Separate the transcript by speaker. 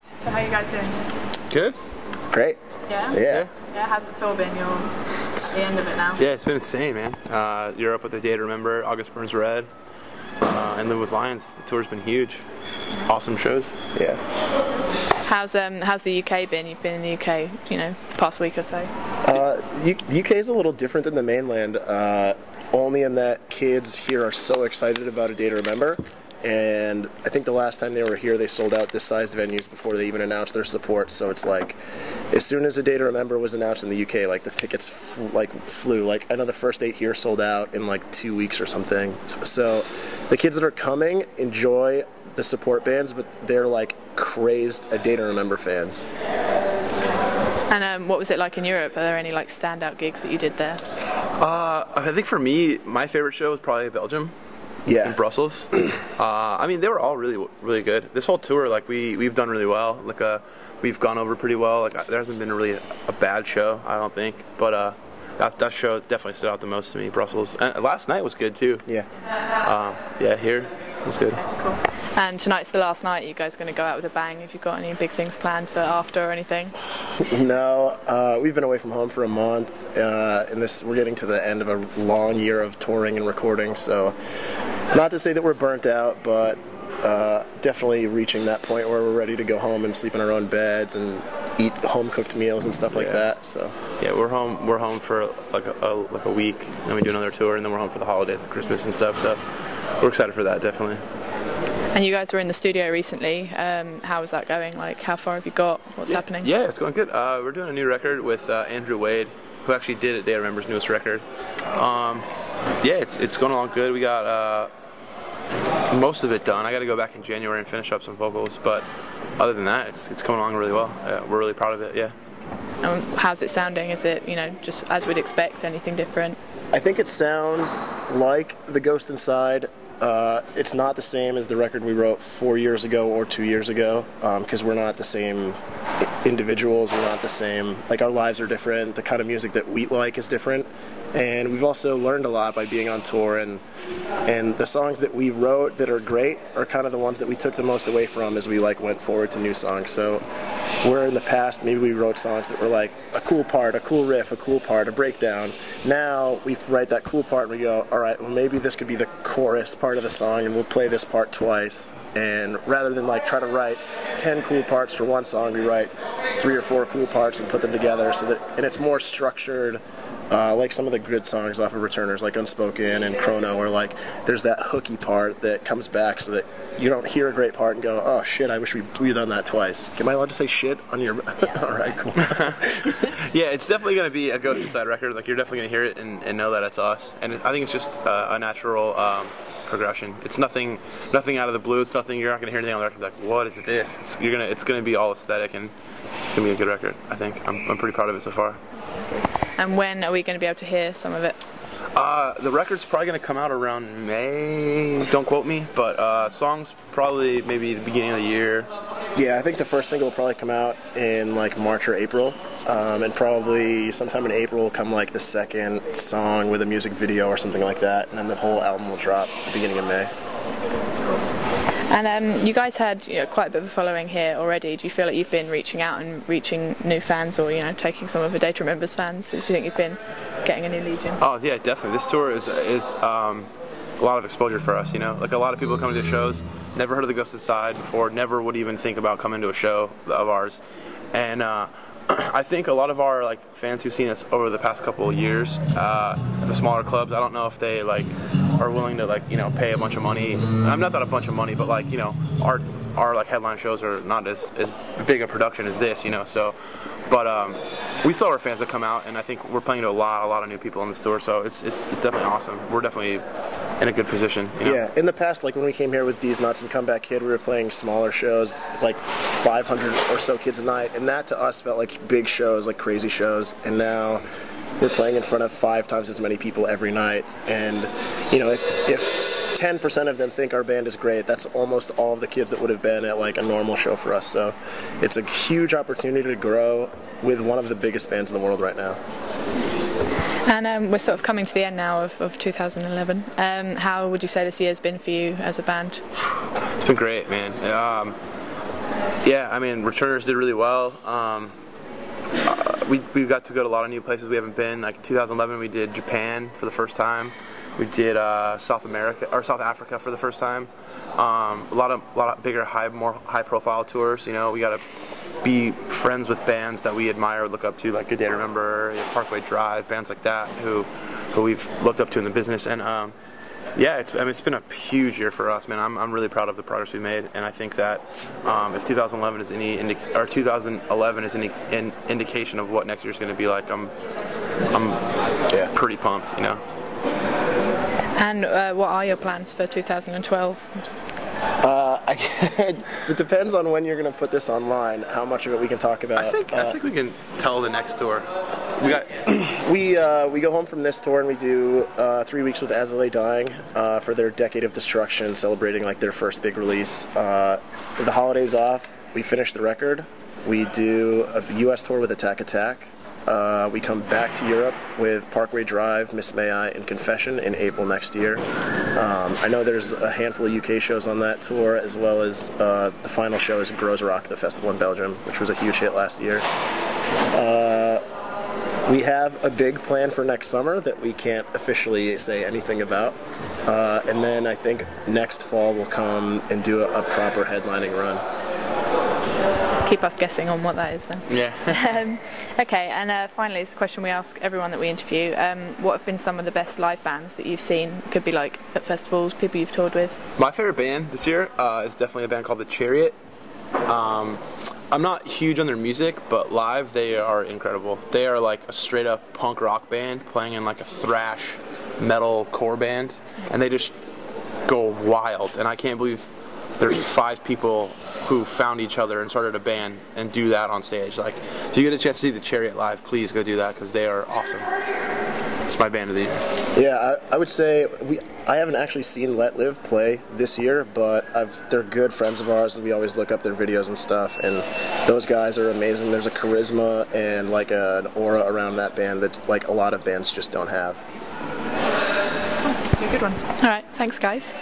Speaker 1: So how are you guys doing?
Speaker 2: Good.
Speaker 3: Great.
Speaker 1: Yeah?
Speaker 3: Yeah.
Speaker 1: Yeah, how's the tour been? You're at the end of it now.
Speaker 2: Yeah, it's been insane, man. Europe with the Day to Remember, August Burns Red, and then with Lions, the tour's been huge. Awesome shows.
Speaker 3: Yeah.
Speaker 1: How's the UK been? You've been in the UK, you know, the past week or so.
Speaker 3: UK is a little different than the mainland, only in that kids here are so excited about A Day to Remember. And I think the last time they were here, they sold out this sized venues before they even announced their support. So it's like, as soon as A Day to Remember was announced in the UK, like the tickets flew. Like I know the first 8 here sold out in like 2 weeks or something. So the kids that are coming enjoy the support bands, but they're like crazed A Day to Remember fans.
Speaker 1: And what was it like in Europe? Are there any like standout gigs that you did there?
Speaker 2: I think for me, my favorite show was probably Belgium.
Speaker 3: Yeah.
Speaker 2: In Brussels. I mean, they were all really good. This whole tour, like we've done really well. Like we've gone over pretty well. Like there hasn't been really a bad show, I don't think. But that show definitely stood out the most to me, Brussels. And last night was good too.
Speaker 3: Yeah.
Speaker 2: Yeah, here was good.
Speaker 1: Cool. And tonight's the last night. Are you guys going to go out with a bang? Have you got any big things planned for after or anything?
Speaker 3: No, we've been away from home for a month, and we're getting to the end of a long year of touring and recording. So, not to say that we're burnt out, but definitely reaching that point where we're ready to go home and sleep in our own beds and eat home-cooked meals and stuff like that. So
Speaker 2: yeah, we're home. We're home for like a week, then we do another tour, and then we're home for the holidays, and Christmas and stuff. So we're excited for that, definitely.
Speaker 1: And you guys were in the studio recently. How is that going? Like, how far have you got? What's happening?
Speaker 2: Yeah, it's going good. We're doing a new record with Andrew Wade, who actually did A Day to Remember's newest record. Yeah, it's going along good. We got most of it done. I got to go back in January and finish up some vocals, but other than that, it's coming along really well. We're really proud of it. Yeah.
Speaker 1: How's it sounding? Is it, you know, just as we'd expect? Anything different?
Speaker 3: I think it sounds like The Ghost Inside. It's not the same as the record we wrote 4 years ago or 2 years ago, because we're not the same individuals, we're not the same, like our lives are different, the kind of music that we like is different, and we've also learned a lot by being on tour, and the songs that we wrote that are great are kind of the ones that we took the most away from as we like went forward to new songs. So where in the past maybe we wrote songs that were like a cool part, a cool riff, a cool part, a breakdown, now we write that cool part and we go, alright, well maybe this could be the chorus part of the song and we'll play this part twice. And rather than like try to write 10 cool parts for one song, we write 3 or 4 cool parts and put them together, so that, and it's more structured. Like some of the good songs off of Returners, like Unspoken and Chrono, where like there's that hooky part that comes back so that you don't hear a great part and go, oh shit, I wish we'd done that twice. Am I allowed to say shit on your... Alright, cool.
Speaker 2: Yeah, it's definitely going to be a Ghost Inside record. Like you're definitely going to hear it and know that it's us. And I think it's just a natural progression. It's nothing out of the blue. It's nothing, you're not going to hear anything on the record like, what is this? It's going to be all aesthetic, and it's going to be a good record, I think. I'm pretty proud of it so far.
Speaker 1: And when are we going to be able to hear some of it?
Speaker 2: The record's probably going to come out around May, don't quote me, but songs probably maybe the beginning of the year.
Speaker 3: Yeah, I think the first single will probably come out in like March or April, and probably sometime in April will come like the second song with a music video or something like that, and then the whole album will drop at the beginning of May.
Speaker 1: And you guys had, you know, quite a bit of a following here already. Do you feel like you've been reaching out and reaching new fans, or, you know, taking some of A Day to Remember's fans? Do you think you've been getting a new legion?
Speaker 2: Oh yeah, definitely. This tour is a lot of exposure for us. You know, like a lot of people coming to shows, never heard of The Ghost Inside before, never would even think about coming to a show of ours, and I think a lot of our like fans who've seen us over the past couple of years at the smaller clubs, I don't know if they like are willing to like, you know, pay a bunch of money. I'm not that a bunch of money, but like, you know, our like headline shows are not as big a production as this, you know. So, but we still have our fans that come out, and I think we're playing to a lot of new people on this tour. So it's definitely awesome. We're definitely in a good position, you know?
Speaker 3: Yeah, in the past, like when we came here with D's Nuts and Comeback Kid, we were playing smaller shows, like 500 or so kids a night, and that to us felt like big shows, like crazy shows, and now we're playing in front of 5 times as many people every night, and you know, if 10% of them think our band is great, that's almost all of the kids that would have been at like a normal show for us. So it's a huge opportunity to grow with one of the biggest bands in the world right now.
Speaker 1: And we're sort of coming to the end now of 2011. How would you say this year's been for you as a band?
Speaker 2: It's been great, man. Yeah, I mean, returners did really well. We got to go to a lot of new places we haven't been. Like 2011, we did Japan for the first time. We did South Africa for the first time. A lot of bigger, more high-profile tours. You know, we got to be friends with bands that we admire, look up to, like Good Day to Remember, Parkway Drive, bands like that, who we've looked up to in the business. And yeah, it's been a huge year for us, man. I'm really proud of the progress we made, and I think that if 2011 is any indication of what next year's going to be like, I'm pretty pumped, you know.
Speaker 1: And what are your plans for 2012?
Speaker 3: It depends on when you're going to put this online, how much of it we can talk about.
Speaker 2: I think we can tell the next tour.
Speaker 3: We go home from this tour and we do 3 weeks with As I Lay Dying for their Decade of Destruction, celebrating like their first big release. With the holidays off, we finish the record. We do a U.S. tour with Attack Attack. We come back to Europe with Parkway Drive, Miss May I, and Confession in April next year. I know there's a handful of UK shows on that tour, as well as the final show is Grows Rock, the festival in Belgium, which was a huge hit last year. We have a big plan for next summer that we can't officially say anything about. And then I think next fall we'll come and do a proper headlining run.
Speaker 1: Keep us guessing on what that is then.
Speaker 2: Yeah.
Speaker 1: Okay, and finally, it's a question we ask everyone that we interview. What have been some of the best live bands that you've seen? Could be like at festivals, people you've toured with.
Speaker 2: My favorite band this year is definitely a band called The Chariot. I'm not huge on their music, but live they are incredible. They are like a straight up punk rock band playing in like a thrash metal core band, and they just go wild. And I can't believe there's 5 people who found each other and started a band and do that on stage. Like, if you get a chance to see The Chariot live, please go do that because they are awesome. It's my band of the year.
Speaker 3: Yeah, I would say I haven't actually seen Let Live play this year, but they're good friends of ours, and we always look up their videos and stuff, and those guys are amazing. There's a charisma and like an aura around that band that like a lot of bands just don't have.
Speaker 1: Those are good ones. All right, thanks guys.